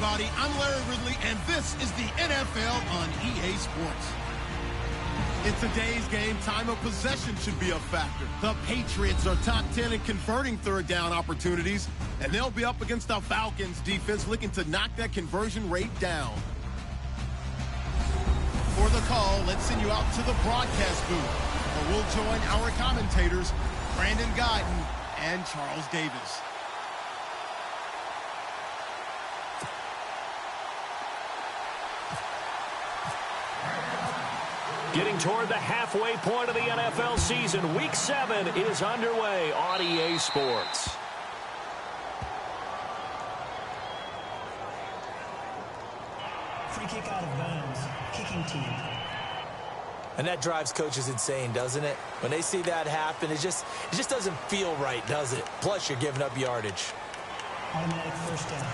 everybody. I'm Larry Ridley, and this is the NFL on EA Sports. In today's game, time of possession should be a factor. The Patriots are top 10 in converting third down opportunities, and they'll be up against the Falcons defense looking to knock that conversion rate down. For the call, let's send you out to the broadcast booth, where we'll join our commentators, Brandon Guyton and Charles Davis. Getting toward the halfway point of the NFL season, Week 7 is underway on EA Sports. Free kick out of bounds. Kicking team. And that drives coaches insane, doesn't it? When they see that happen, it just doesn't feel right, does it? Plus, you're giving up yardage. Automatic first down.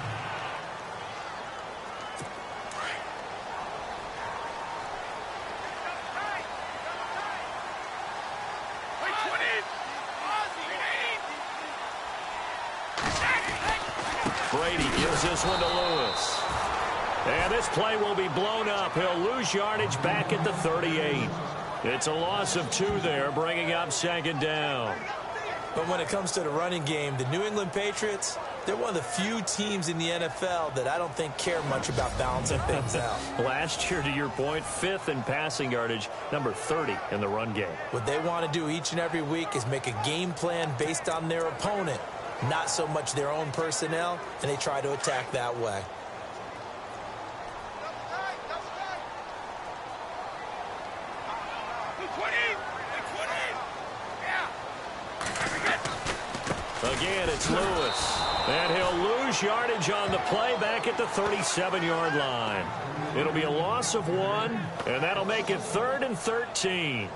Brady gives this one to Lewis. And this play will be blown up. He'll lose yardage back at the 38. It's a loss of 2 there, bringing up second down. But when it comes to the running game, the New England Patriots, they're one of the few teams in the NFL that I don't think care much about balancing things out. Last year, to your point, 5th in passing yardage, number 30 in the run game. What they want to do each and every week is make a game plan based on their opponent, not so much their own personnel, and they try to attack that way. Again, it's Lewis. And he'll lose yardage on the play back at the 37-yard line. It'll be a loss of 1, and that'll make it 3rd and 13.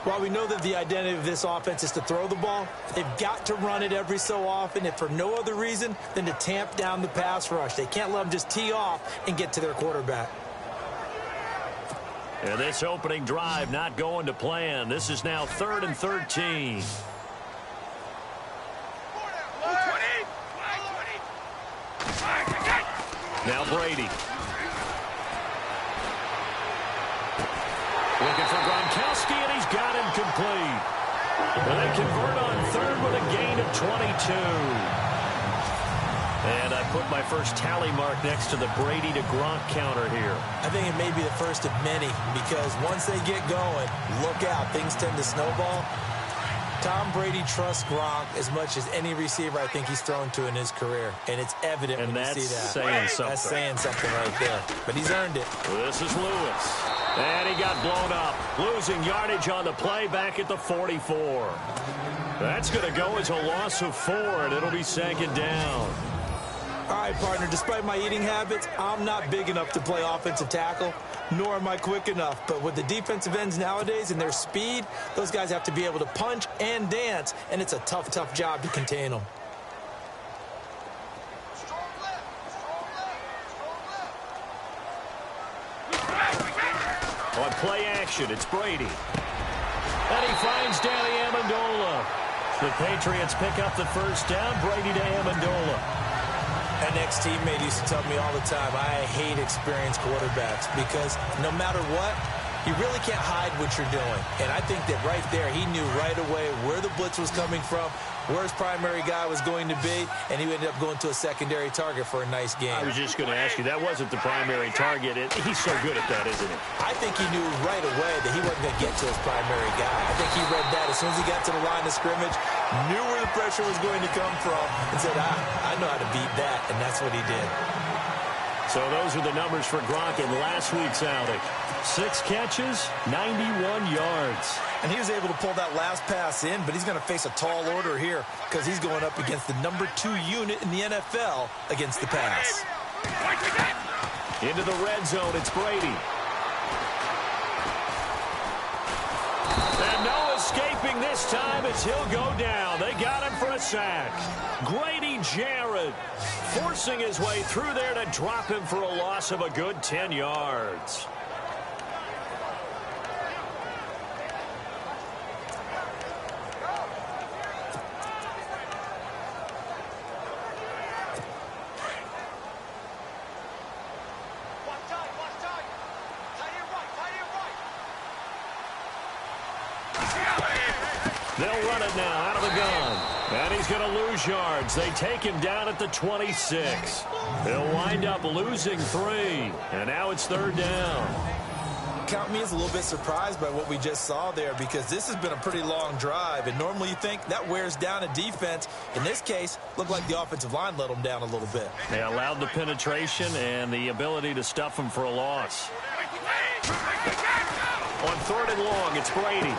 While we know that the identity of this offense is to throw the ball, they've got to run it every so often, if for no other reason than to tamp down the pass rush. They can't let them just tee off and get to their quarterback. And this opening drive not going to plan. This is now 3rd and 13. Now Brady. Looking for Gronkowski, and he's got him complete. And they convert on 3rd with a gain of 22. And I put my first tally mark next to the Brady to Gronk counter here. I think it may be the first of many, because once they get going, look out, things tend to snowball. Tom Brady trusts Gronk as much as any receiver I think he's thrown to in his career. And it's evident when you see that. Saying something. That's saying something right there. But he's earned it. This is Lewis. And he got blown up. Losing yardage on the play back at the 44. That's going to go as a loss of 4, and it'll be second down. All right, partner, despite my eating habits, I'm not big enough to play offensive tackle, nor am I quick enough. But with the defensive ends nowadays and their speed, those guys have to be able to punch and dance, and it's a tough, tough job to contain them. On play action, it's Brady. And he finds Danny Amendola. The Patriots pick up the first down. Brady to Amendola. An ex-teammate used to tell me all the time, I hate experienced quarterbacks because no matter what, you really can't hide what you're doing. And I think that right there, he knew right away where the blitz was coming from, where his primary guy was going to be, and he ended up going to a secondary target for a nice game. I was just going to ask you, that wasn't the primary target. He's so good at that, isn't he? I think he knew right away that he wasn't going to get to his primary guy. I think he read that as soon as he got to the line of scrimmage, knew where the pressure was going to come from, and said, I know how to beat that, and that's what he did. So those are the numbers for Gronk in last week's outing. 6 catches, 91 yards. And he was able to pull that last pass in, but he's going to face a tall order here because he's going up against the number 2 unit in the NFL against the pass. Into the red zone, it's Brady. And no escaping this time as he'll go down. They got him for a sack. Grady Jarrett forcing his way through there to drop him for a loss of a good 10 yards. They'll run it now out of the gun. And he's going to lose yards. They take him down at the 26. He'll wind up losing 3. And now it's 3rd down. Count me as a little bit surprised by what we just saw there, because this has been a pretty long drive, and normally you think that wears down a defense. In this case, looked like the offensive line let them down a little bit. They allowed the penetration and the ability to stuff them for a loss. On 3rd and long, it's Brady.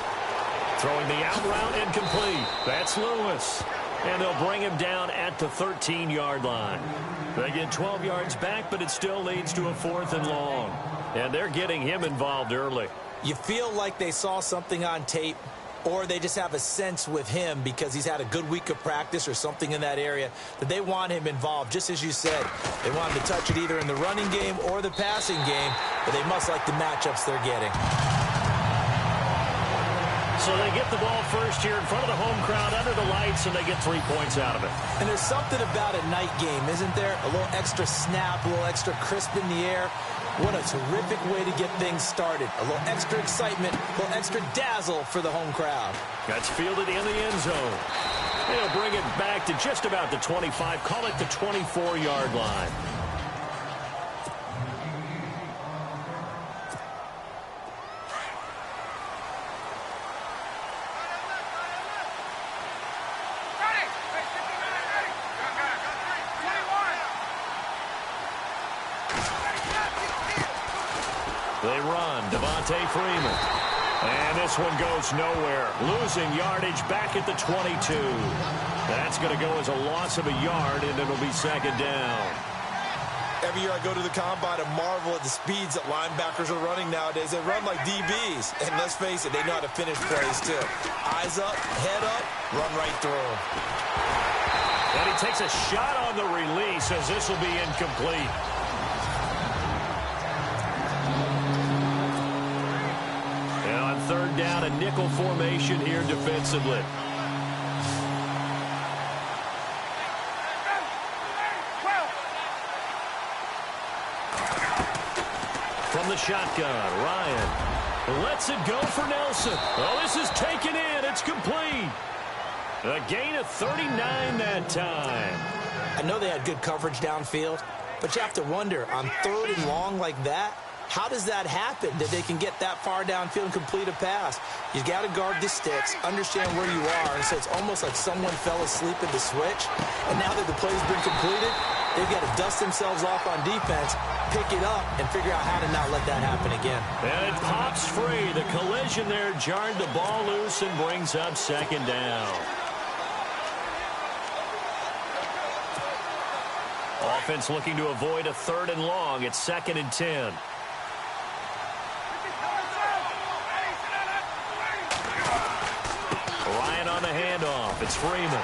Throwing the out route incomplete. That's Lewis. And they'll bring him down at the 13-yard line. They get 12 yards back, but it still leads to a 4th and long. And they're getting him involved early. You feel like they saw something on tape, or they just have a sense with him because he's had a good week of practice or something in that area that they want him involved. Just as you said, they want him to touch it either in the running game or the passing game, but they must like the matchups they're getting. So they get the ball first here in front of the home crowd under the lights, and they get 3 points out of it. And there's something about a night game, isn't there? A little extra snap, a little extra crisp in the air. What a terrific way to get things started. A little extra excitement, a little extra dazzle for the home crowd. That's fielded in the end zone. They'll bring it back to just about the 25, call it the 24-yard line. They run, Devontae Freeman. And this one goes nowhere. Losing yardage back at the 22. That's going to go as a loss of a yard, and it'll be 2nd down. Every year I go to the combine and marvel at the speeds that linebackers are running nowadays. They run like DBs. And let's face it, they know how to finish plays too. Eyes up, head up, run right through. And he takes a shot on the release as this will be incomplete. And on 3rd down, a nickel formation here defensively. From the shotgun, Ryan lets it go for Nelson. Oh, this is taken in. It's complete. A gain of 39 that time. I know they had good coverage downfield, but you have to wonder, on 3rd and long like that, how does that happen, that they can get that far downfield and complete a pass? You got to guard the sticks, understand where you are, and so it's almost like someone fell asleep at the switch, and now that the play's been completed, they've got to dust themselves off on defense, pick it up, and figure out how to not let that happen again. And it pops free. The collision there jarred the ball loose and brings up 2nd down. Offense looking to avoid a 3rd and long. It's 2nd and 10. Ryan on the handoff. It's Freeman.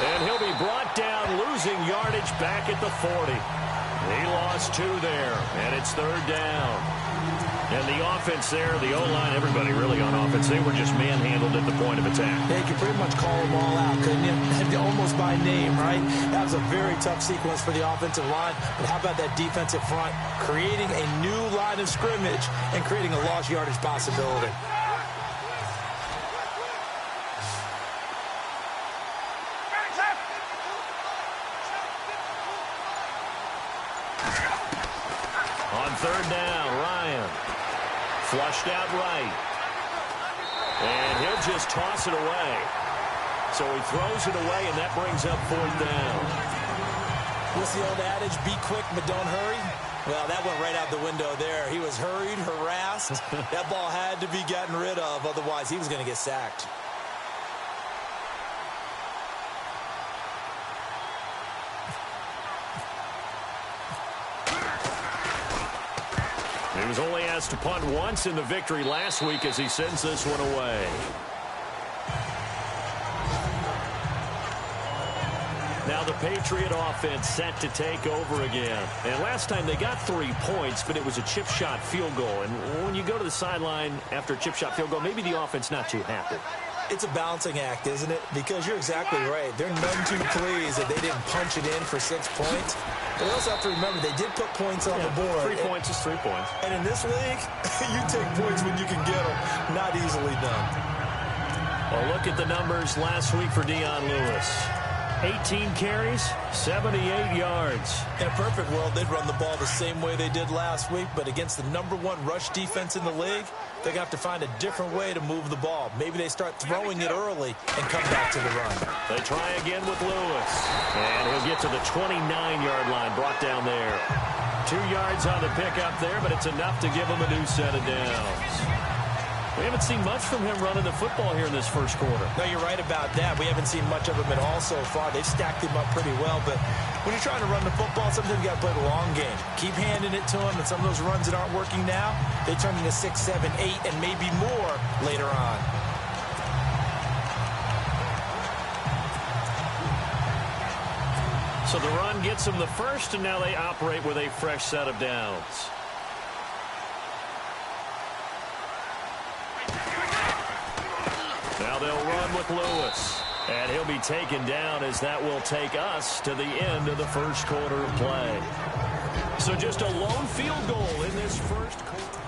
And he'll be brought down, losing yardage back at the 40. He lost 2 there, and it's 3rd down. And the offense there, the O-line, everybody really on offense, they were just manhandled at the point of attack. Yeah, you could pretty much call them all out, couldn't you? Almost by name, right? That was a very tough sequence for the offensive line. But how about that defensive front creating a new line of scrimmage and creating a lost yardage possibility? On 3rd down, Ryan. Flushed out right. And he'll just toss it away. So he throws it away, and that brings up 4th down. What's the old adage? Be quick, but don't hurry. Well, that went right out the window there. He was hurried, harassed. That ball had to be gotten rid of. Otherwise, he was going to get sacked. He was only asked to punt once in the victory last week as he sends this one away. Now the Patriot offense set to take over again. And last time they got 3 points, but it was a chip shot field goal. And when you go to the sideline after a chip shot field goal, maybe the offense not too happy. It's a balancing act, isn't it? Because you're exactly right. They're none too pleased that they didn't punch it in for 6 points. But they also have to remember they did put points on the board. 3 points is 3 points. And in this league, you take points when you can get them. Not easily done. A look at the numbers last week for Dion Lewis. 18 carries, 78 yards. In a perfect world, they'd run the ball the same way they did last week, but against the #1 rush defense in the league, they're going to have to find a different way to move the ball. Maybe they start throwing it early and come back to the run. They try again with Lewis. And he'll get to the 29-yard line, brought down there. 2 yards on the pickup there, but it's enough to give him a new set of downs. We haven't seen much from him running the football here in this first quarter. No, you're right about that. We haven't seen much of him at all so far. They've stacked him up pretty well, but when you're trying to run the football, sometimes you got to play the long game. Keep handing it to him, and some of those runs that aren't working now, they turn into 6, 7, 8, and maybe more later on. So the run gets them the first, and now they operate with a fresh set of downs. Now they'll run with Lewis. And he'll be taken down as that will take us to the end of the first quarter of play. So just a lone field goal in this first quarter.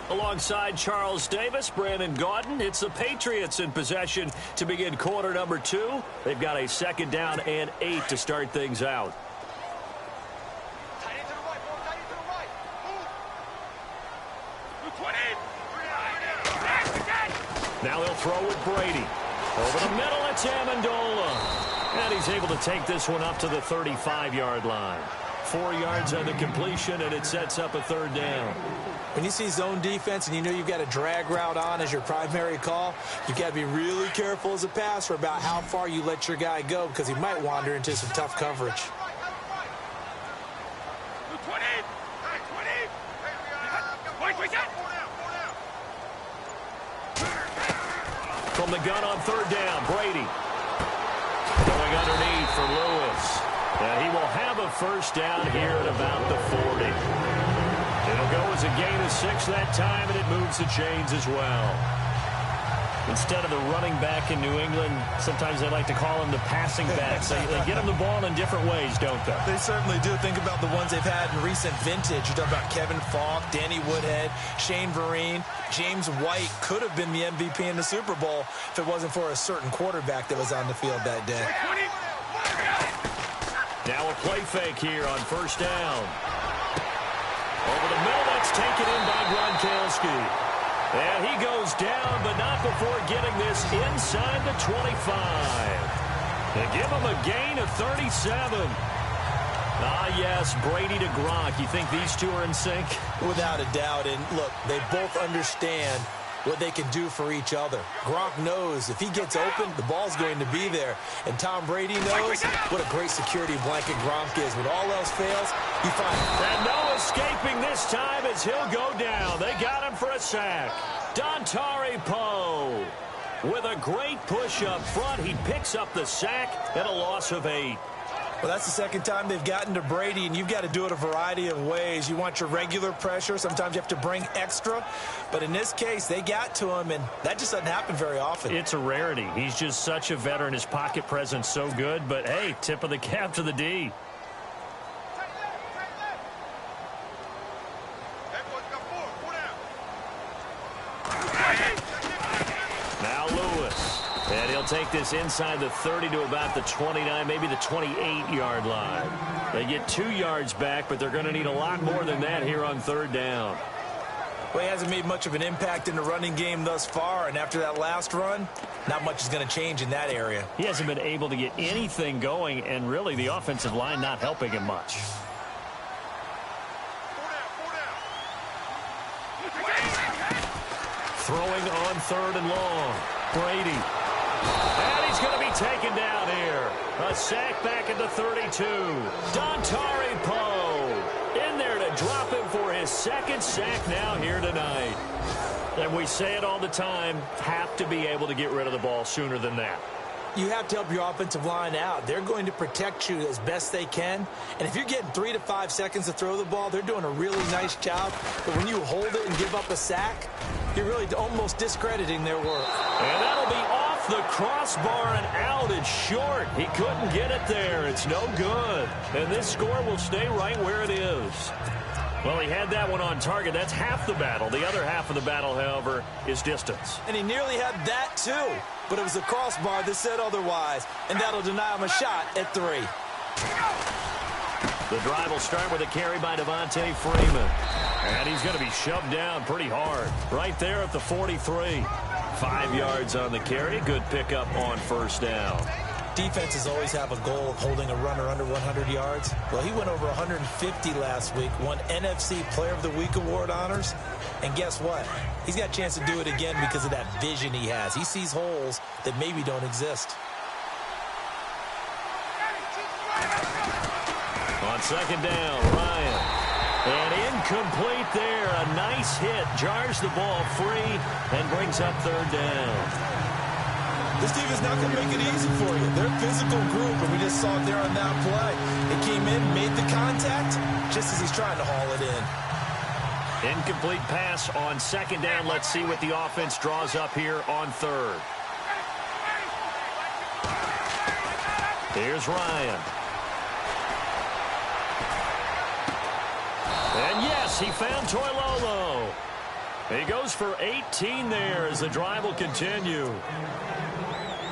Alongside Charles Davis, Brandon Gaudin, it's the Patriots in possession to begin quarter number 2. They've got a 2nd down and 8 to start things out. Now he'll throw with Brady. Over the middle, it's Amendola. And he's able to take this one up to the 35-yard line. 4 yards on the completion, and it sets up a 3rd down. When you see zone defense and you know you've got a drag route on as your primary call, you've got to be really careful as a passer about how far you let your guy go because he might wander into some tough coverage. From the gun on 3rd down, Brady. Going underneath for Lewis. And he will have a 1st down here at about the 40. It'll go as a gain of 6 that time, and it moves the chains as well. Instead of the running back in New England, sometimes they like to call them the passing backs. They get them the ball in different ways, don't they? They certainly do. Think about the ones they've had in recent vintage. You talk about Kevin Falk, Danny Woodhead, Shane Vereen. James White could have been the MVP in the Super Bowl if it wasn't for a certain quarterback that was on the field that day. Now a play fake here on 1st down. Over the middle, that's taken in by Gronkowski. And he goes down, but not before getting this inside the 25. They give him a gain of 37. Ah, yes, Brady to Gronk. You think these two are in sync? Without a doubt. And, look, they both understand what they can do for each other. Gronk knows if he gets open, the ball's going to be there. And Tom Brady knows what a great security blanket Gronk is. When all else fails, you find him. And no escaping this time as he'll go down. They got him for a sack. Dontari Poe with a great push up front. He picks up the sack and a loss of 8. Well, that's the 2nd time they've gotten to Brady, and you've got to do it a variety of ways. You want your regular pressure. Sometimes you have to bring extra. But in this case, they got to him, and that just doesn't happen very often. It's a rarity. He's just such a veteran. His pocket presence so good. But, hey, tip of the cap to the D. Now Lewis. And he'll take this inside the 30 to about the 29, maybe the 28-yard line. They get 2 yards back, but they're going to need a lot more than that here on 3rd down. Well, he hasn't made much of an impact in the running game thus far, and after that last run, not much is going to change in that area. He hasn't been able to get anything going, and really the offensive line not helping him much. Throwing on 3rd and long. Brady. And he's going to be taken down here. A sack back at the 32. Dontari Poe in there to drop him for his 2nd sack now here tonight. And we say it all the time, have to be able to get rid of the ball sooner than that. You have to help your offensive line out. They're going to protect you as best they can. And if you're getting 3 to 5 seconds to throw the ball, they're doing a really nice job. But when you hold it and give up a sack, you're really almost discrediting their work. And that'll be off the crossbar and out. It's short. He couldn't get it there. It's no good. And this score will stay right where it is. Well, he had that one on target. That's half the battle. The other half of the battle, however, is distance. And he nearly had that, too. But it was a crossbar that said otherwise. And that'll deny him a shot at 3. The drive will start with a carry by Devontae Freeman. And he's going to be shoved down pretty hard. Right there at the 43. 5 yards on the carry. Good pickup on first down. Defenses always have a goal of holding a runner under 100 yards. Well, he went over 150 last week, won NFC Player of the Week award honors. And guess what? He's got a chance to do it again because of that vision he has. He sees holes that maybe don't exist. On second down, Ryan. And incomplete there. A nice hit. Jars the ball free and brings up third down. This team is not going to make it easy for you. They're a physical group, and we just saw it there on that play. It came in, made the contact, just as he's trying to haul it in. Incomplete pass on second down. Let's see what the offense draws up here on third. Here's Ryan. And yes, he found Toilolo. He goes for 18 there as the drive will continue.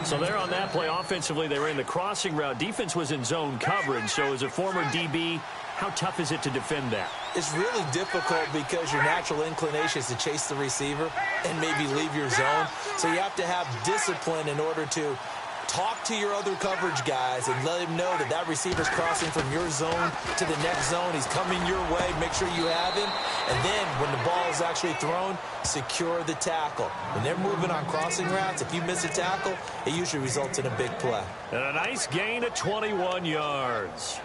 So there on that play, offensively, they ran the crossing route. Defense was in zone coverage. So as a former DB, how tough is it to defend that? It's really difficult because your natural inclination is to chase the receiver and maybe leave your zone. So you have to have discipline in order to talk to your other coverage guys and let him know that that receiver's crossing from your zone to the next zone. He's coming your way. Make sure you have him. And then when the ball is actually thrown, secure the tackle. When they're moving on crossing routes, if you miss a tackle, it usually results in a big play. And a nice gain of 21 yards.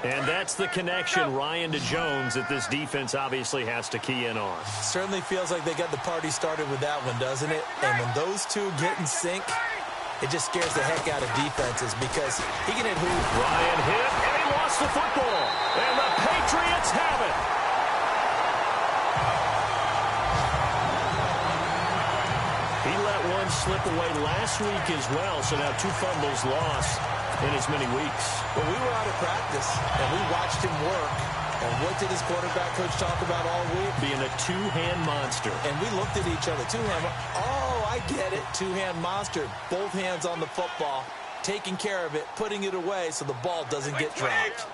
And that's the connection, Ryan to Jones, that this defense obviously has to key in on. Certainly feels like they got the party started with that one, doesn't it? And when those two get in sync, it just scares the heck out of defenses because he can hit who? Ryan hit, and he lost the football. And the Patriots have it. He let one slip away last week as well, so now 2 fumbles lost in as many weeks. Well, we were out of practice, and we watched him work. And what did his quarterback coach talk about all week? Being a two-hand monster. And we looked at each other. Two-hand. Oh, I get it. Two-hand monster. Both hands on the football, taking care of it, putting it away so the ball doesn't get dropped.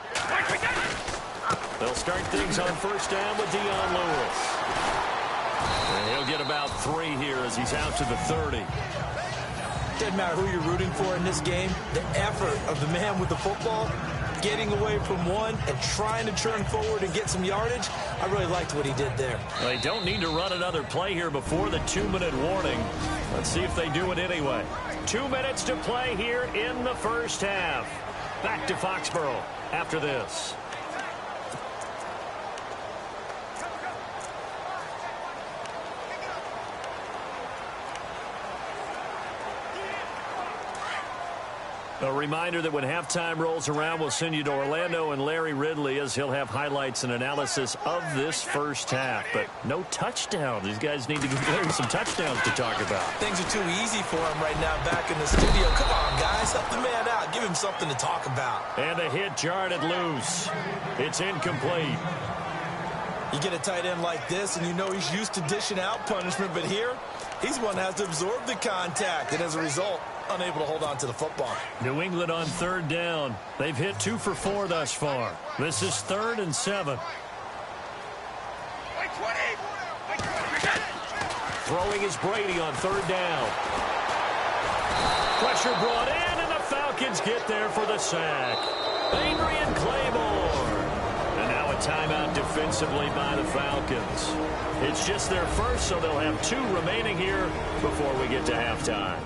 They'll start things on first down with Dion Lewis. And he'll get about 3 here as he's out to the 30. Doesn't matter who you're rooting for in this game. The effort of the man with the football, getting away from one and trying to turn forward and get some yardage, I really liked what he did there. They don't need to run another play here before the 2-minute warning. Let's see if they do it anyway. 2 minutes to play here in the first half. Back to Foxborough after this. A reminder that when halftime rolls around, we'll send you to Orlando and Larry Ridley as he'll have highlights and analysis of this first half. But no touchdown. These guys need to get Larry some touchdowns to talk about. Things are too easy for him right now back in the studio. Come on, guys. Help the man out. Give him something to talk about. And a hit jarred it loose. It's incomplete. You get a tight end like this, and you know he's used to dishing out punishment. But here, he's one that has to absorb the contact. And as a result, unable to hold on to the football. New England on third down. They've hit 2 for 4 thus far. This is 3rd and 7. Throwing is Brady on third down. Pressure brought in, and the Falcons get there for the sack. Adrian Claymore. And now a timeout defensively by the Falcons. It's just their first, so they'll have 2 remaining here before we get to halftime.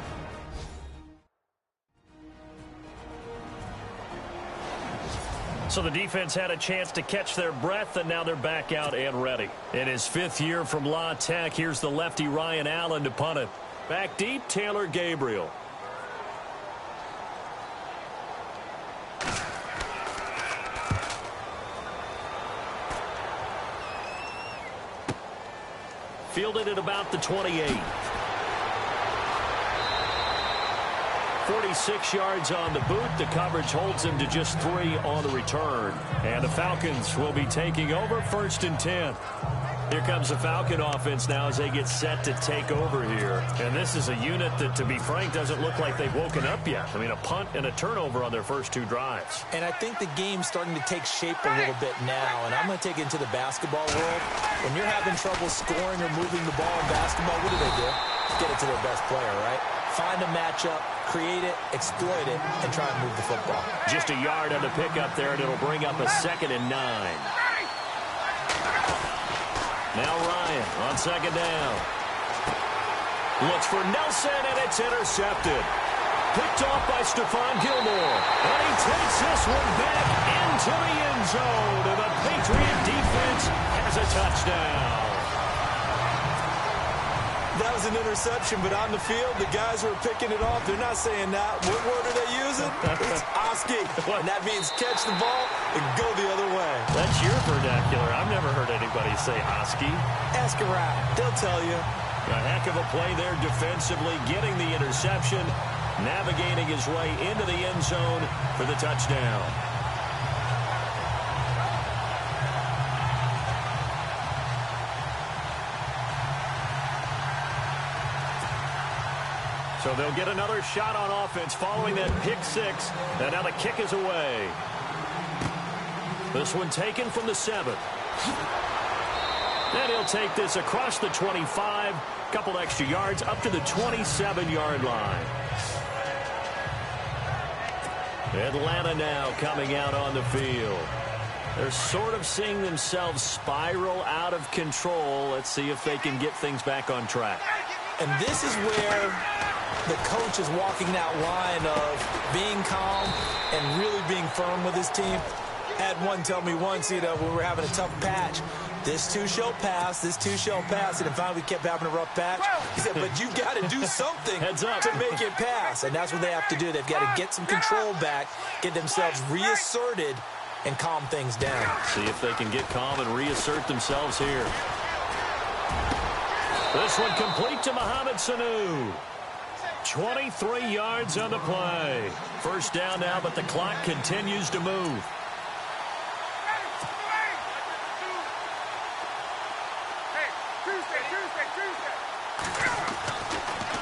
So the defense had a chance to catch their breath, and now they're back out and ready. In his 5th year from La Tech, here's the lefty Ryan Allen to punt it. Back deep, Taylor Gabriel. Fielded at about the 28. 46 yards on the boot. The coverage holds him to just 3 on the return. And the Falcons will be taking over 1st and 10. Here comes the Falcon offense now as they get set to take over here. And this is a unit that, to be frank, doesn't look like they've woken up yet. I mean, a punt and a turnover on their first 2 drives. And I think the game's starting to take shape a little bit now. And I'm going to take it into the basketball world. When you're having trouble scoring or moving the ball in basketball, what do? Get it to their best player, right? Find a matchup, create it, exploit it, and try and move the football. Just a yard on the pickup there, and it'll bring up a 2nd and 9. Now Ryan on 2nd down. Looks for Nelson, and it's intercepted. Picked off by Stephon Gilmore. And he takes this one back into the end zone. And the Patriot defense has a touchdown. That was an interception, but on the field, the guys who are picking it off, they're not saying that. What word are they using? It's Oski. And that means catch the ball and go the other way. That's your vernacular. I've never heard anybody say Oski. Ask around. They'll tell you. A heck of a play there defensively, getting the interception, navigating his way into the end zone for the touchdown. So they'll get another shot on offense following that pick 6. And now the kick is away. This one taken from the 7. And he'll take this across the 25. Couple extra yards up to the 27-yard line. Atlanta now coming out on the field. They're sort of seeing themselves spiral out of control. Let's see if they can get things back on track. And this is where the coach is walking that line of being calm and really being firm with his team. Had one tell me once, when we were having a tough patch, this too shall pass, this too shall pass. And finally we kept having a rough patch. He said, but you got to do something to make it pass. And that's what they have to do. They've got to get some control back, get themselves reasserted, and calm things down. See if they can get calm and reassert themselves here. This one complete to Mohamed Sanu. 23 yards on the play. First down now, but the clock continues to move.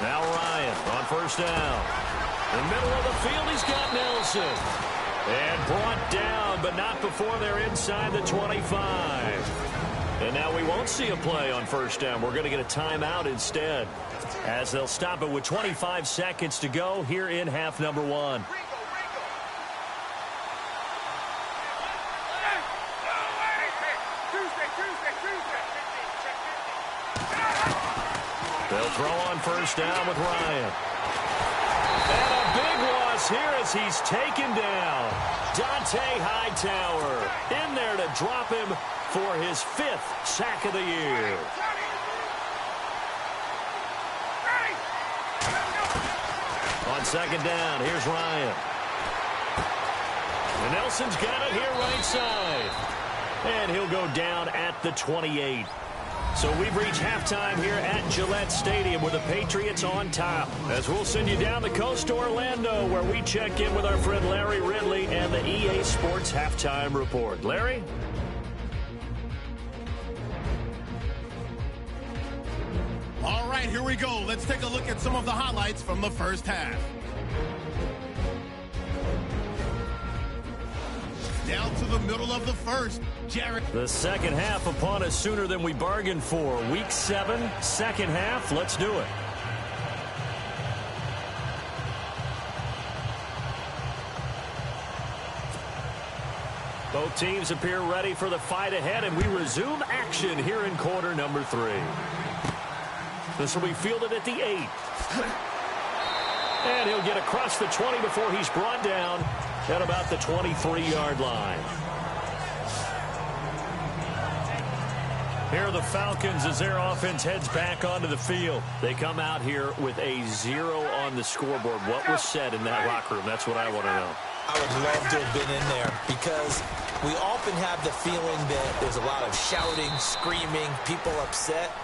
Now Ryan on first down. In the middle of the field, he's got Nelson. And brought down, but not before they're inside the 25. And now we won't see a play on first down. We're going to get a timeout instead, as they'll stop it with 25 seconds to go here in half number 1. They'll throw on first down with Ryan. And a big loss here as he's taken down. Dante Hightower in there to drop him for his 5th sack of the year. On second down, here's Ryan. And Nelson's got it here right side. And he'll go down at the 28. So we've reached halftime here at Gillette Stadium with the Patriots on top. As we'll send you down the coast to Orlando, where we check in with our friend Larry Ridley and the EA Sports Halftime Report. Larry? All right, here we go. Let's take a look at some of the highlights from the first half. Down to the middle of the first. The second half upon us sooner than we bargained for. Week 7, second half. Let's do it. Both teams appear ready for the fight ahead, and we resume action here in quarter number 3. This will be fielded at the 8. And he'll get across the 20 before he's brought down at about the 23-yard line. Here are the Falcons as their offense heads back onto the field. They come out here with a 0 on the scoreboard. What was said in that locker room? That's what I want to know. I would love to have been in there, because we often have the feeling that there's a lot of shouting, screaming, people upset.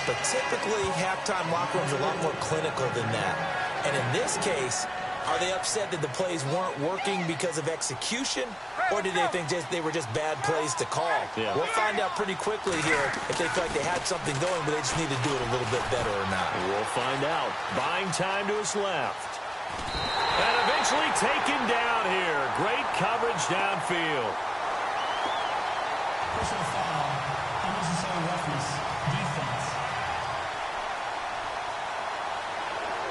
But typically, halftime locker rooms are a lot more clinical than that. And in this case, Are they upset that the plays weren't working because of execution, or did they think they were just bad plays to call? Yeah. We'll find out pretty quickly here if they feel like they had something going, but they just need to do it a little bit better or not. We'll find out. Buying time to his left. And eventually taken down here. Great coverage downfield. Personal foul, unnecessary roughness, defense.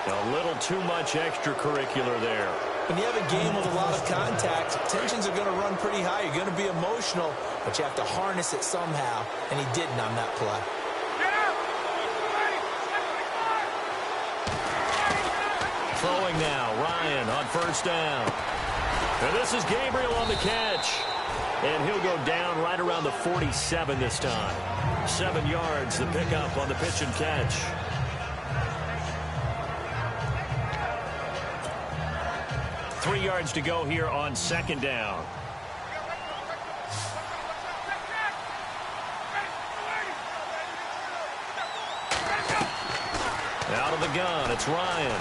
A little too much extracurricular there. When you have a game with a lot of contact, tensions are going to run pretty high. You're going to be emotional, but you have to harness it somehow, and he didn't on that play. Throwing now, Ryan on first down. And this is Gabriel on the catch. And he'll go down right around the 47 this time. 7 yards, the pickup on the pitch and catch. Three yards to go here on second down. Out of the gun, it's Ryan.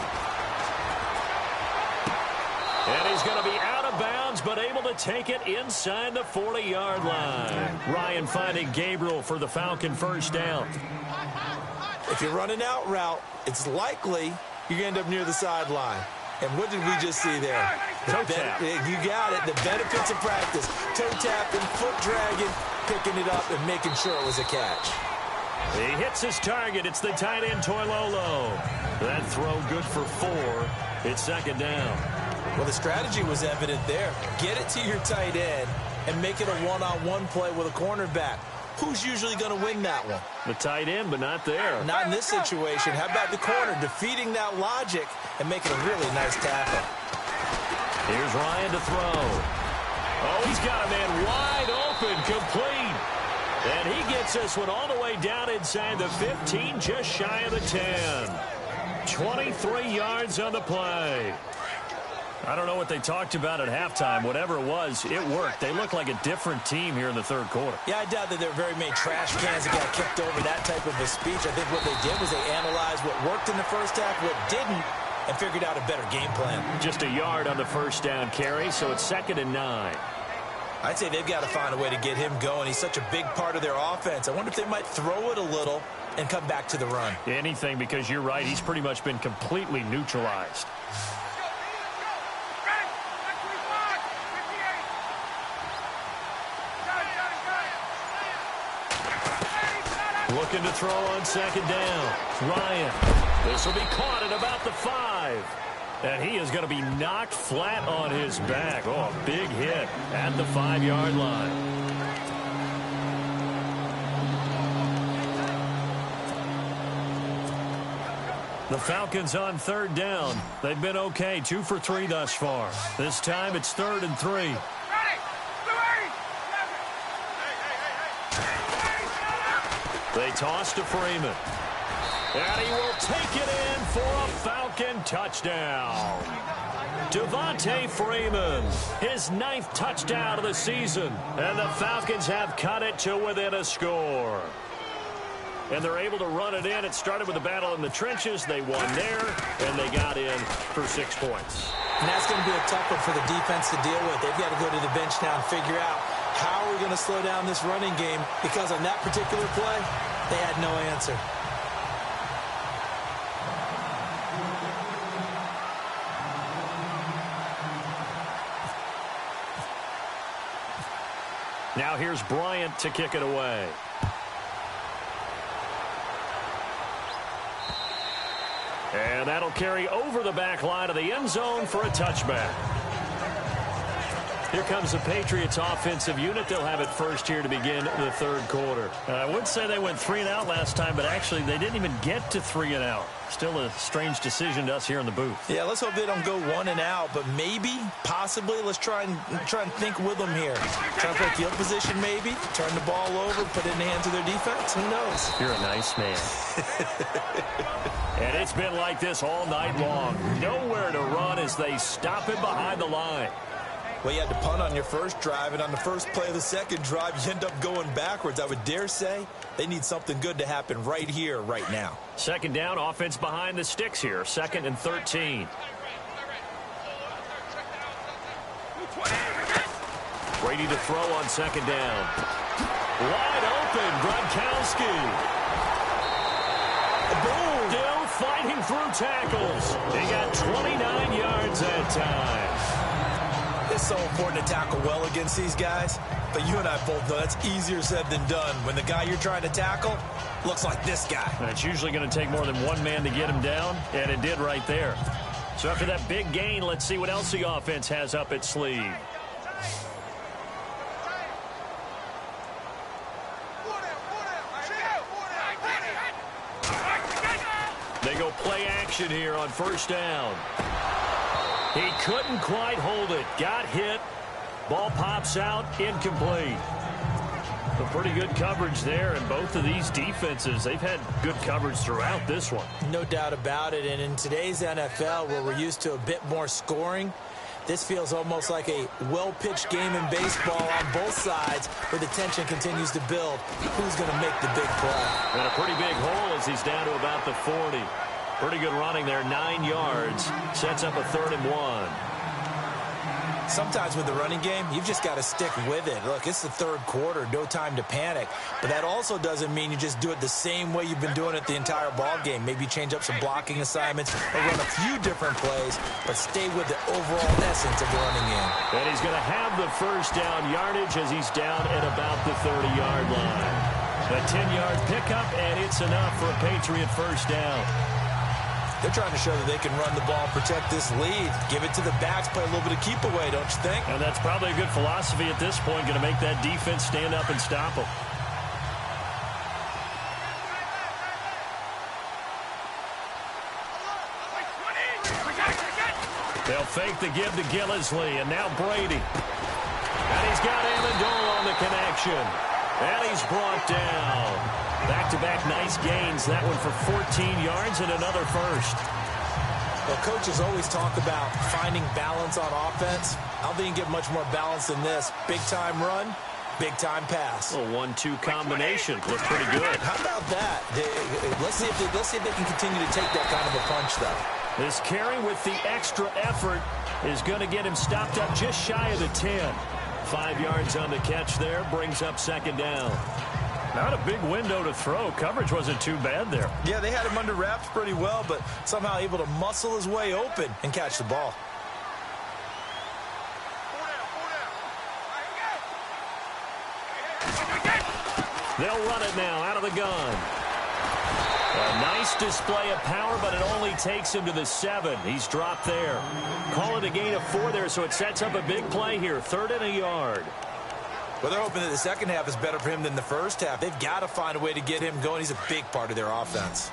And he's going to be out of bounds, but able to take it inside the 40-yard line. Ryan finding Gabriel for the Falcon first down. If you're running out route, it's likely you're going to end up near the sideline. And what did we just see there? Toe tap. You got it. The benefits of practice. Toe tapping, foot dragging, picking it up, and making sure it was a catch. He hits his target. It's the tight end, Toilolo. That throw good for 4. It's second down. Well, the strategy was evident there. Get it to your tight end and make it a one-on-one play with a cornerback. Who's usually going to win that one? The tight end, but not there. Not in this situation. How about the corner defeating that logic and making a really nice tackle? Here's Ryan to throw. Oh, he's got a man wide open, complete. And he gets this one all the way down inside the 15, just shy of the 10. 23 yards on the play. I don't know what they talked about at halftime. Whatever it was, it worked. They look like a different team here in the third quarter. Yeah, I doubt that there are very many trash cans that got kicked over that type of a speech. I think what they did was they analyzed what worked in the first half, what didn't, and figured out a better game plan. Just a yard on the first down carry, so it's 2nd and 9. I'd say they've got to find a way to get him going. He's such a big part of their offense. I wonder if they might throw it a little and come back to the run. Anything, because you're right. He's pretty much been completely neutralized. Looking to throw on second down. Ryan. This will be caught at about the 5. And he is going to be knocked flat on his back. Oh, a big hit at the 5-yard line. The Falcons on third down. They've been okay, 2 for 3 thus far. This time it's 3rd and 3. They toss to Freeman. And he will take it in for a Falcon touchdown. Devontae Freeman, his 9th touchdown of the season. And the Falcons have cut it to within a score. And they're able to run it in. It started with a battle in the trenches. They won there, and they got in for 6 points. And that's going to be a tough one for the defense to deal with. They've got to go to the bench now and figure out how are we going to slow down this running game, because on that particular play, they had no answer. Now here's Bryant to kick it away. And that'll carry over the back line of the end zone for a touchback. Here comes the Patriots offensive unit. They'll have it first here to begin the third quarter. I would say they went 3 and out last time, but actually they didn't even get to 3 and out. Still a strange decision to us here in the booth. Yeah, let's hope they don't go 1 and out, but maybe, possibly, let's try and think with them here. Try to play field position maybe, turn the ball over, put it in the hands of their defense. Who knows? You're a nice man. And it's been like this all night long. Nowhere to run as they stop him behind the line. Well, you had to punt on your first drive, and on the first play of the second drive, you end up going backwards. I would dare say they need something good to happen right here, right now. Second down, offense behind the sticks here. 2nd and 13. Brady to throw on second down. Wide open, Gronkowski. Boom! Still fighting through tackles. He got 29 yards that time. It's so important to tackle well against these guys, but you and I both know that's easier said than done when the guy you're trying to tackle looks like this guy. And it's usually going to take more than one man to get him down, and it did right there. So after that big gain, let's see what else the offense has up its sleeve. They go play action here on first down. He couldn't quite hold it. Got hit. Ball pops out. Incomplete. But pretty good coverage there, and both of these defenses, they've had good coverage throughout this one. No doubt about it, and in today's NFL, where we're used to a bit more scoring, this feels almost like a well-pitched game in baseball on both sides, where the tension continues to build. Who's going to make the big play? And a pretty big hole as he's down to about the 40. Pretty good running there, 9 yards. Sets up a 3rd and 1. Sometimes with the running game, you've just got to stick with it. Look, it's the third quarter, no time to panic. But that also doesn't mean you just do it the same way you've been doing it the entire ball game. Maybe change up some blocking assignments or run a few different plays, but stay with the overall essence of the running game. And he's going to have the first down yardage as he's down at about the 30-yard line. A 10-yard pickup, and it's enough for a Patriot first down. They're trying to show that they can run the ball, protect this lead, give it to the backs, play a little bit of keep away, don't you think? And that's probably a good philosophy at this point, going to make that defense stand up and stop them. They'll fake the give to Gillisley, and now Brady. And he's got Amendola on the connection. And he's brought down. Back-to-back nice gains. That one for 14 yards and another first. Well, coaches always talk about finding balance on offense. I don't think you can get much more balance than this. Big-time run, big-time pass. A 1-2 combination. Looks pretty good. How about that? Let's see if they can continue to take that kind of a punch, though. This carry with the extra effort is going to get him stopped up just shy of the 10. 5 yards on the catch there. Brings up second down. Not a big window to throw. Coverage wasn't too bad there. Yeah, they had him under wraps pretty well, but somehow able to muscle his way open and catch the ball. They'll run it now out of the gun. A nice display of power, but it only takes him to the 7. He's dropped there. Call it a gain of 4 there, so it sets up a big play here. 3rd and a yard. Well, they're hoping that the second half is better for him than the first half. They've got to find a way to get him going. He's a big part of their offense.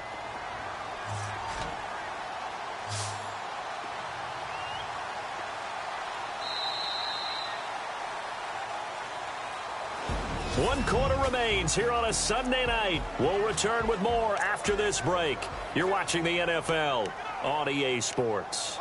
One quarter remains here on a Sunday night. We'll return with more after this break. You're watching the NFL on EA Sports.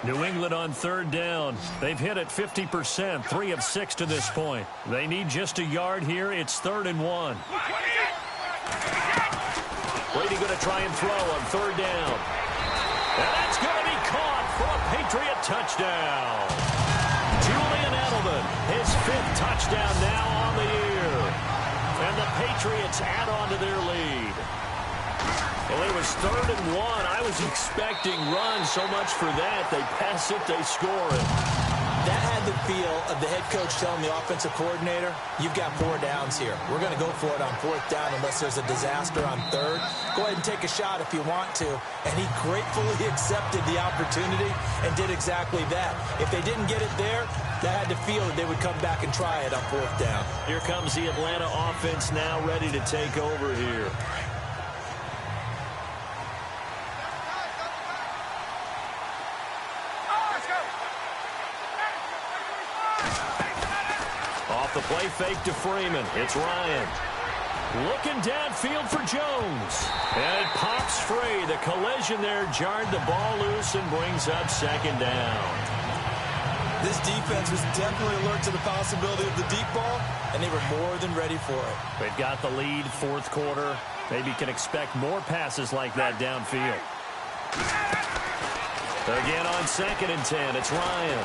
New England on 3rd down. They've hit it 50%, 3 of 6 to this point. They need just a yard here. It's 3rd and 1. Brady going to try and throw on 3rd down. And that's going to be caught for a Patriot touchdown. Julian Edelman, his 5th touchdown now on the year. And the Patriots add on to their lead. Well, it was 3rd and 1. I was expecting runs, so much for that. They pass it, they score it. That had the feel of the head coach telling the offensive coordinator, you've got 4 downs here. We're going to go for it on 4th down unless there's a disaster on 3rd. Go ahead and take a shot if you want to. And he gratefully accepted the opportunity and did exactly that. If they didn't get it there, that had to feel that they would come back and try it on 4th down. Here comes the Atlanta offense now ready to take over here. Off the play fake to Freeman. It's Ryan. Looking downfield for Jones. And it pops free. The collision there jarred the ball loose and brings up second down. This defense was definitely alert to the possibility of the deep ball, and they were more than ready for it. They've got the lead, 4th quarter. Maybe can expect more passes like that downfield. Again on 2nd and 10, it's Ryan.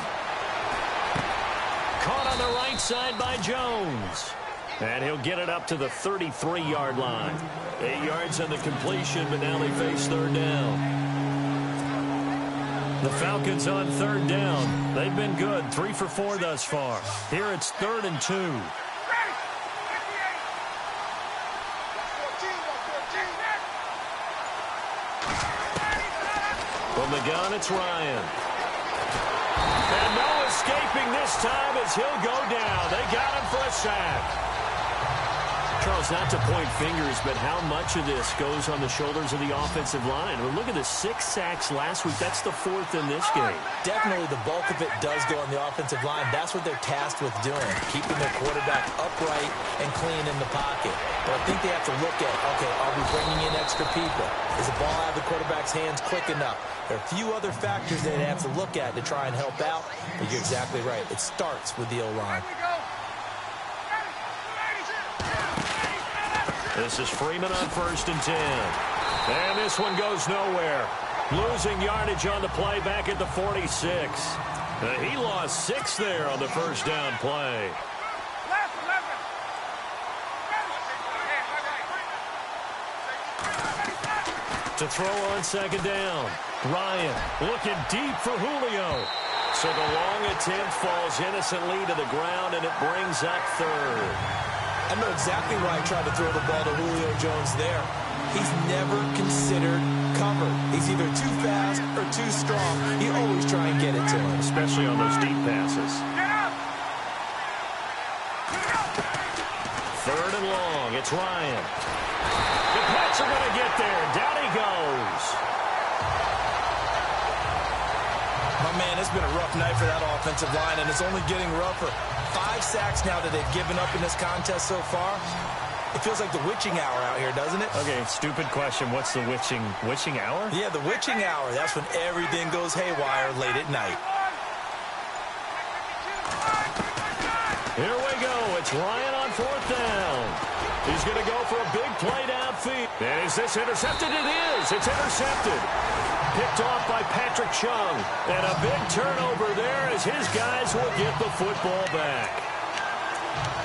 Caught on the right side by Jones. And he'll get it up to the 33-yard line. 8 yards on the completion, but now they face 3rd down. The Falcons on 3rd down. They've been good, 3 for 4 thus far. Here it's 3rd and 2. From the gun, it's Ryan. And no escaping this time as he'll go down. They got him for a sack. Charles, not to point fingers, but how much of this goes on the shoulders of the offensive line? Well, look at the 6 sacks last week. That's the 4th in this game. Definitely the bulk of it does go on the offensive line. That's what they're tasked with doing, keeping their quarterback upright and clean in the pocket. But I think they have to look at, okay, are we bringing in extra people? Is the ball out of the quarterback's hands quick enough? There are a few other factors they have to look at to try and help out, but you're exactly right. It starts with the O-line. This is Freeman on 1st and 10. And this one goes nowhere. Losing yardage on the play back at the 46. He lost 6 there on the 1st down play. To throw on 2nd down. Ryan looking deep for Julio. So the long attempt falls innocently to the ground, and it brings up 3rd. I know exactly why I tried to throw the ball to Julio Jones there. He's never considered cover. He's either too fast or too strong. He always try and get it to him. Especially on those deep passes. 3rd and long. It's Ryan. The Pats are going to get there. Down he goes. My man, it's been a rough night for that offensive line, and it's only getting rougher. 5 sacks now that they've given up in this contest so far. It feels like the witching hour out here, doesn't it? Okay, stupid question. What's the witching hour? Yeah, the witching hour. That's when everything goes haywire late at night. Here we go. It's Ryan on 4th down. He's going to go for a big play downfield. And is this intercepted? It is. It's intercepted. Picked off by Patrick Chung. And a big turnover there as his guys will get the football back.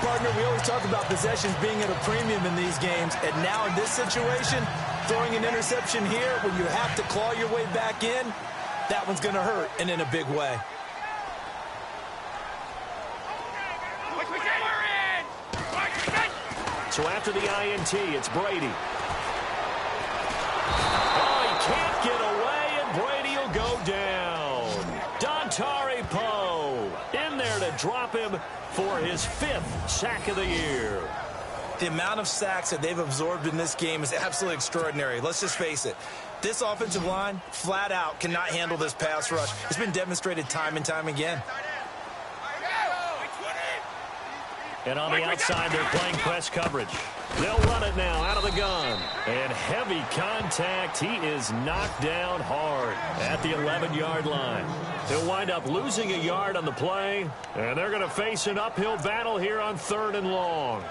Partner, we always talk about possessions being at a premium in these games. And now in this situation, throwing an interception here when you have to claw your way back in, that one's going to hurt, and in a big way. So after the INT, it's Brady. Oh, he can't get away, and Brady will go down. Dontari Poe in there to drop him for his 5th sack of the year. The amount of sacks that they've absorbed in this game is absolutely extraordinary. Let's just face it. This offensive line, flat out, cannot handle this pass rush. It's been demonstrated time and time again. And on the outside, they're playing press coverage. They'll run it now out of the gun. And heavy contact. He is knocked down hard at the 11-yard line. He'll wind up losing a yard on the play. And they're going to face an uphill battle here on 3rd and long.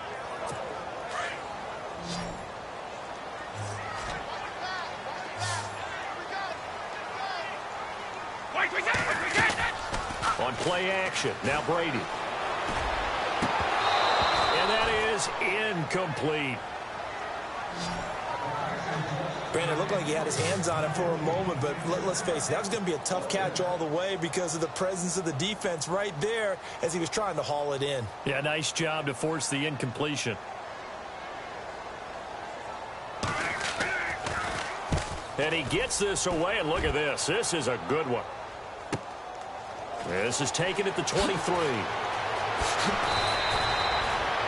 On play action, now Brady. And that is incomplete. Brandon, it looked like he had his hands on it for a moment, but let's face it, that was going to be a tough catch all the way because of the presence of the defense right there as he was trying to haul it in. Yeah, nice job to force the incompletion. And he gets this away, and look at this. This is a good one. This is taken at the 23.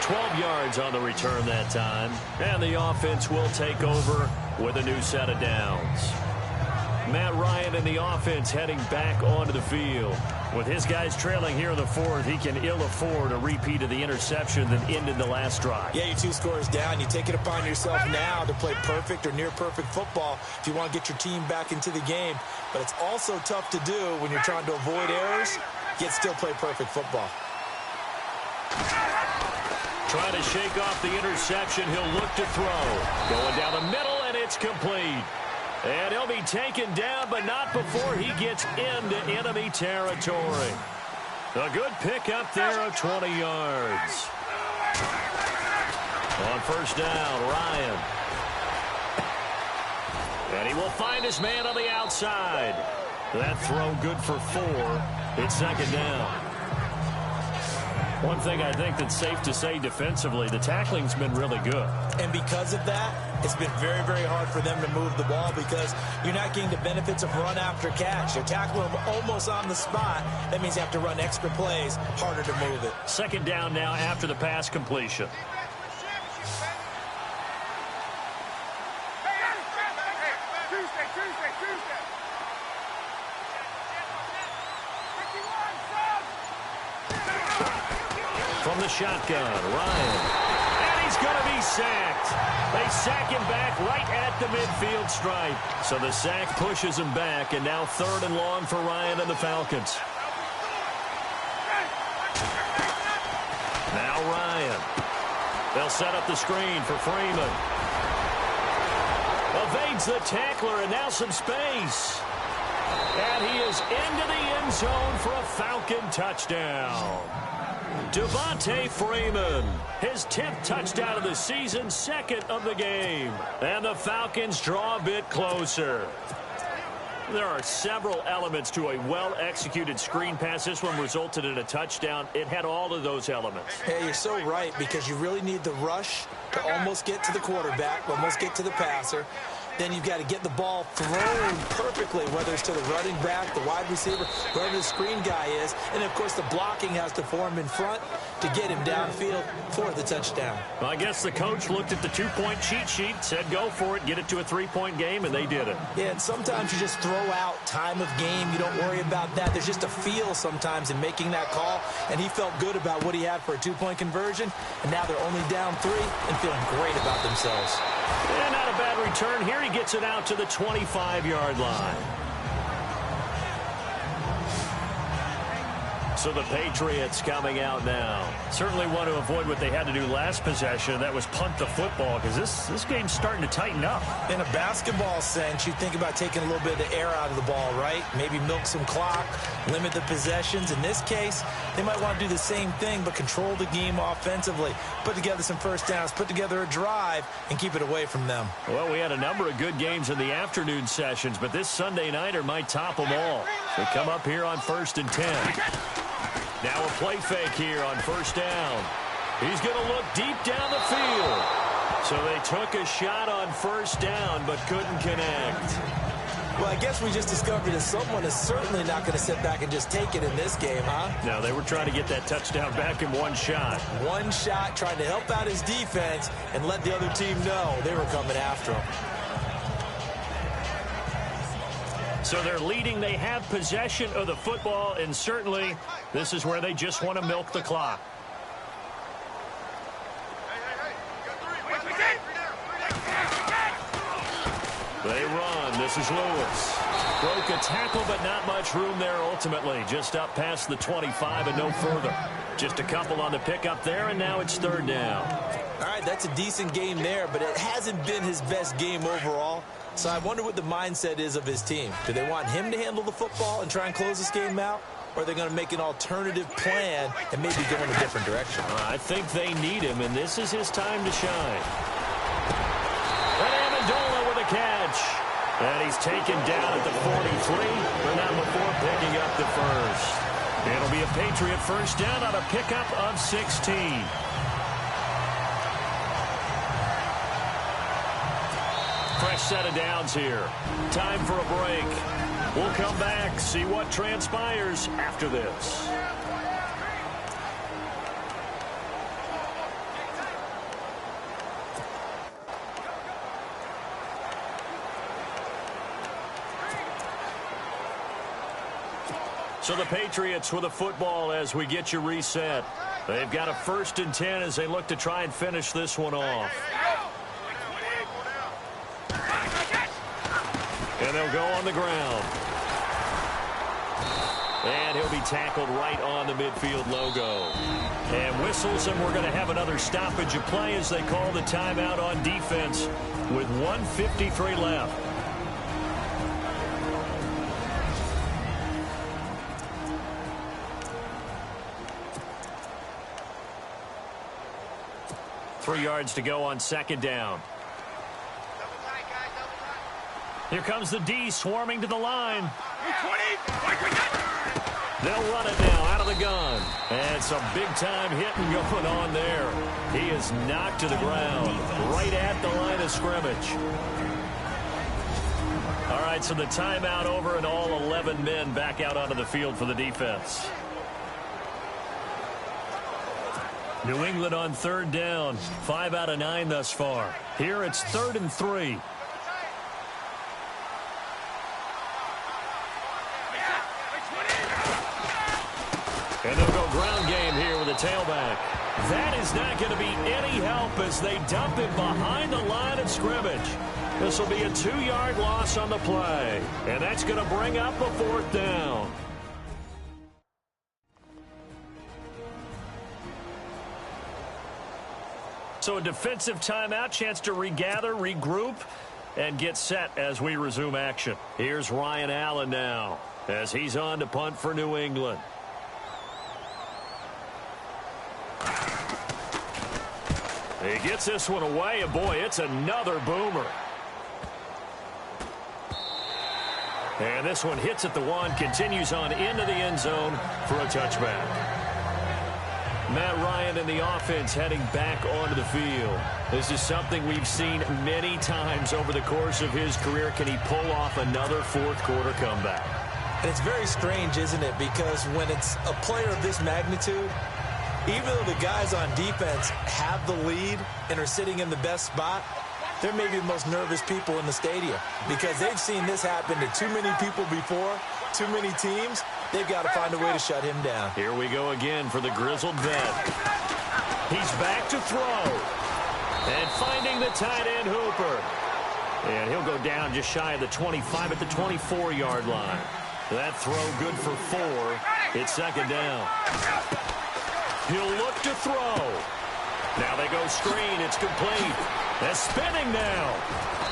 12 yards on the return that time. And the offense will take over with a new set of downs. Matt Ryan and the offense heading back onto the field. With his guys trailing here in the 4th, he can ill afford a repeat of the interception that ended the last drive. Yeah, you're 2 scores down. You take it upon yourself now to play perfect or near-perfect football if you want to get your team back into the game. But it's also tough to do when you're trying to avoid errors, yet still play perfect football. Trying to shake off the interception. He'll look to throw. Going down the middle, and it's complete. And he'll be taken down, but not before he gets into enemy territory. A good pickup there of 20 yards. On first down, Ryan. And he will find his man on the outside. That throw good for 4. It's second down. One thing I think that's safe to say defensively, the tackling's been really good. And because of that, it's been very, very hard for them to move the ball because you're not getting the benefits of run after catch. You're tackling them almost on the spot. That means you have to run extra plays, harder to move it. Second down now after the pass completion. From the shotgun, Ryan. And he's going to be sacked. They sack him back right at the midfield stripe. So the sack pushes him back, and now 3rd and long for Ryan and the Falcons. Now Ryan. They'll set up the screen for Freeman. Evades the tackler, and now some space. And he is into the end zone for a Falcon touchdown. Devontae Freeman, his 10th touchdown of the season, 2nd of the game. And the Falcons draw a bit closer. There are several elements to a well-executed screen pass. This one resulted in a touchdown. It had all of those elements. Yeah, you're so right because you really need the rush to almost get to the quarterback, almost get to the passer. Then you've got to get the ball thrown perfectly, whether it's to the running back, the wide receiver, wherever the screen guy is. And, of course, the blocking has to form in front to get him downfield for the touchdown. Well, I guess the coach looked at the 2-point cheat sheet, said go for it, get it to a 3-point game, and they did it. Yeah, and sometimes you just throw out time of game. You don't worry about that. There's just a feel sometimes in making that call, and he felt good about what he had for a 2-point conversion, and now they're only down 3 and feeling great about themselves. And not a bad return. Here he gets it out to the 25-yard line. So the Patriots coming out now. Certainly want to avoid what they had to do last possession. That was punt the football because this game's starting to tighten up. In a basketball sense, you think about taking a little bit of the air out of the ball, right? Maybe milk some clock, limit the possessions. In this case, they might want to do the same thing but control the game offensively. Put together some first downs, put together a drive, and keep it away from them. Well, we had a number of good games in the afternoon sessions, but this Sunday nighter might top them all. So come up here on 1st and 10. Now a play fake here on first down. He's going to look deep down the field. So they took a shot on first down but couldn't connect. Well, I guess we just discovered that someone is certainly not going to sit back and just take it in this game, huh? No, they were trying to get that touchdown back in one shot. One shot, trying to help out his defense and let the other team know they were coming after him. So they're leading. They have possession of the football, and certainly this is where they just want to milk the clock. They run. This is Lewis. Broke a tackle, but not much room there ultimately. Just up past the 25 and no further. Just a couple on the pickup there, and now it's 3rd down. All right, that's a decent game there, but it hasn't been his best game overall. So I wonder what the mindset is of his team. Do they want him to handle the football and try and close this game out? Or are they going to make an alternative plan and maybe go in a different direction? I think they need him, and this is his time to shine. And Amendola with a catch. And he's taken down at the 43, but not before picking up the first. It'll be a Patriot first down on a pickup of 16. Fresh set of downs here. Time for a break. We'll come back, see what transpires after this. So the Patriots with a football as we get you reset. They've got a 1st and 10 as they look to try and finish this one off. And they'll go on the ground. And he'll be tackled right on the midfield logo. And whistles, and we're going to have another stoppage of play as they call the timeout on defense with 1:53 left. Three yards to go on second down. Here comes the D swarming to the line. They'll run it now out of the gun. And some big-time hitting going on there. He is knocked to the ground right at the line of scrimmage. All right, so the timeout over and all 11 men back out onto the field for the defense. New England on third down. 5 out of 9 thus far. Here it's 3rd and 3. And they'll go ground game here with a tailback. That is not going to be any help as they dump him behind the line of scrimmage. This will be a 2-yard loss on the play. And that's going to bring up a 4th down. So a defensive timeout, chance to regather, regroup, and get set as we resume action. Here's Ryan Allen now as he's on to punt for New England. He gets this one away, and boy, it's another boomer. And this one hits at the 1, continues on into the end zone for a touchback. Matt Ryan and the offense heading back onto the field. This is something we've seen many times over the course of his career. Can he pull off another fourth-quarter comeback? And it's very strange, isn't it? Because when it's a player of this magnitude, even though the guys on defense have the lead and are sitting in the best spot, they're maybe the most nervous people in the stadium because they've seen this happen to too many people before, too many teams. They've got to find a way to shut him down. Here we go again for the grizzled vet. He's back to throw. And finding the tight end Hooper. And he'll go down just shy of the 25 at the 24-yard line. That throw good for 4. It's second down. He'll look to throw. Now they go screen. It's complete. They're spinning now.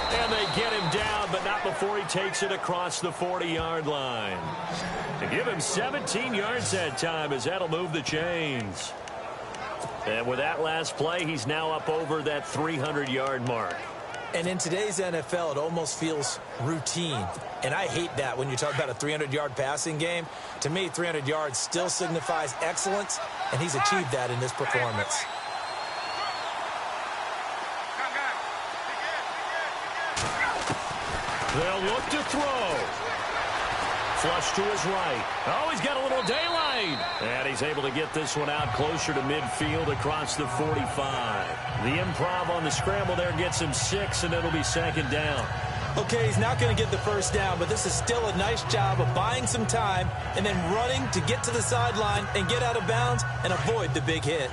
And they get him down, but not before he takes it across the 40-yard line. To give him 17 yards that time as that'll move the chains. And with that last play, he's now up over that 300-yard mark. And in today's NFL, it almost feels routine. And I hate that when you talk about a 300-yard passing game. To me, 300 yards still signifies excellence, and he's achieved that in this performance. They'll look to throw. Flush to his right. Oh, he's got a little daylight. And he's able to get this one out closer to midfield across the 45. The improv on the scramble there gets him 6, and it'll be second down. Okay, he's not going to get the first down, but this is still a nice job of buying some time and then running to get to the sideline and get out of bounds and avoid the big hit.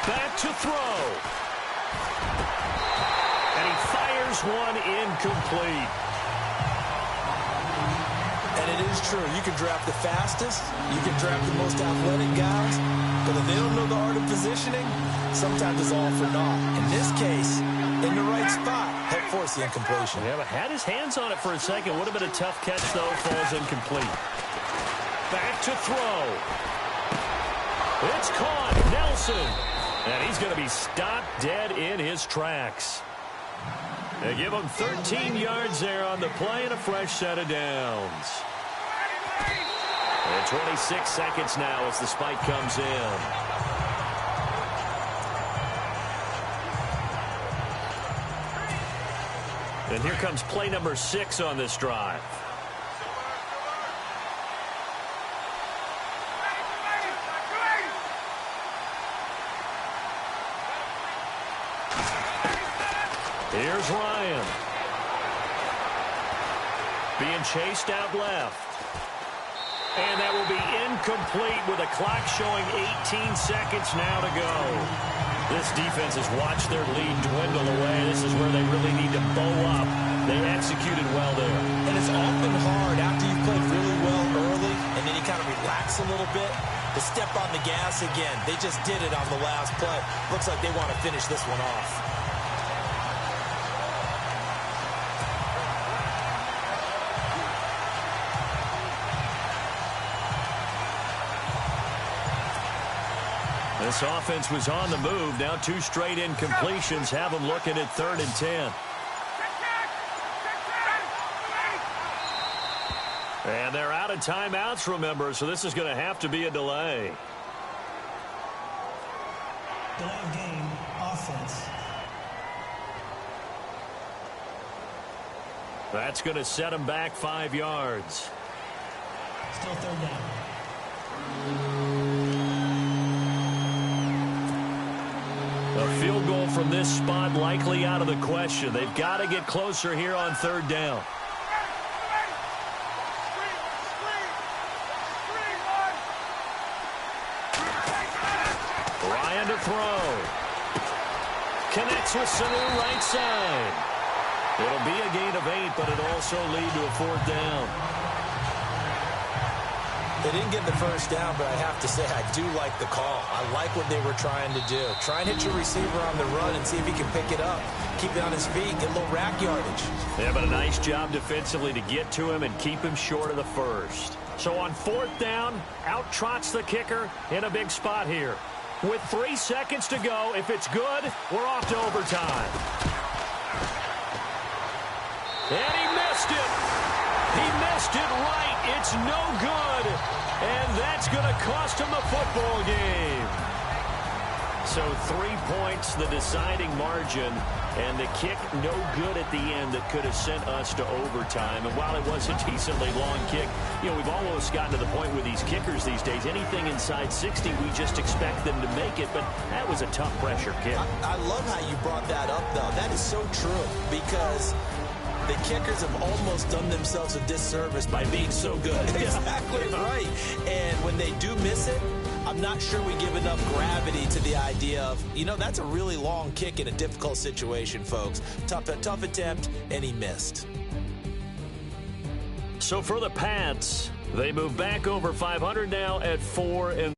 Back to throw. And he fires one incomplete. And it is true. You can draft the fastest. You can draft the most athletic guys. But if they don't know the art of positioning, sometimes it's all for naught. In this case, in the right spot, helped force the incompletion. Yeah, but had his hands on it for a second. Would have been a tough catch, though. Falls incomplete. Back to throw. It's caught. Nelson. And he's going to be stopped dead in his tracks. They give him 13 yards there on the play and a fresh set of downs. And 26 seconds now as the spike comes in. And here comes play number 6 on this drive. Here's Ryan. Being chased out left. And that will be incomplete with a clock showing 18 seconds now to go. This defense has watched their lead dwindle away. This is where they really need to bow up. They executed well there. And it's often hard after you've played really well early and then you kind of relax a little bit to step on the gas again. They just did it on the last play. Looks like they want to finish this one off. This offense was on the move. Now 2 straight incompletions have them looking at 3rd and 10. And they're out of timeouts, remember, so this is going to have to be a delay. Delay of game, offense. That's going to set them back 5 yards. Still 3rd down. A field goal from this spot likely out of the question. They've got to get closer here on 3rd down. Ryan to throw. Connects with Sanu right side. It'll be a gain of 8, but it'll also lead to a 4th down. They didn't get the first down, but I have to say I do like the call. I like what they were trying to do. Try and hit your receiver on the run and see if he can pick it up. Keep it on his feet, get a little rack yardage. Yeah, but a nice job defensively to get to him and keep him short of the first. So on 4th down, out trots the kicker in a big spot here. With 3 seconds to go, if it's good, we're off to overtime. And he missed it. He missed it right. It's no good. And that's going to cost him the football game. So 3 points, the deciding margin. And the kick no good at the end that could have sent us to overtime. And while it was a decently long kick, you know, we've almost gotten to the point with these kickers these days. Anything inside 60, we just expect them to make it. But that was a tough pressure kick. I love how you brought that up, though. That is so true because the kickers have almost done themselves a disservice by being so good. Exactly right. And when they do miss it, I'm not sure we give enough gravity to the idea of, you know, that's a really long kick in a difficult situation, folks. Tough attempt, and he missed. So for the Pats, they move back over 500 now at 4-.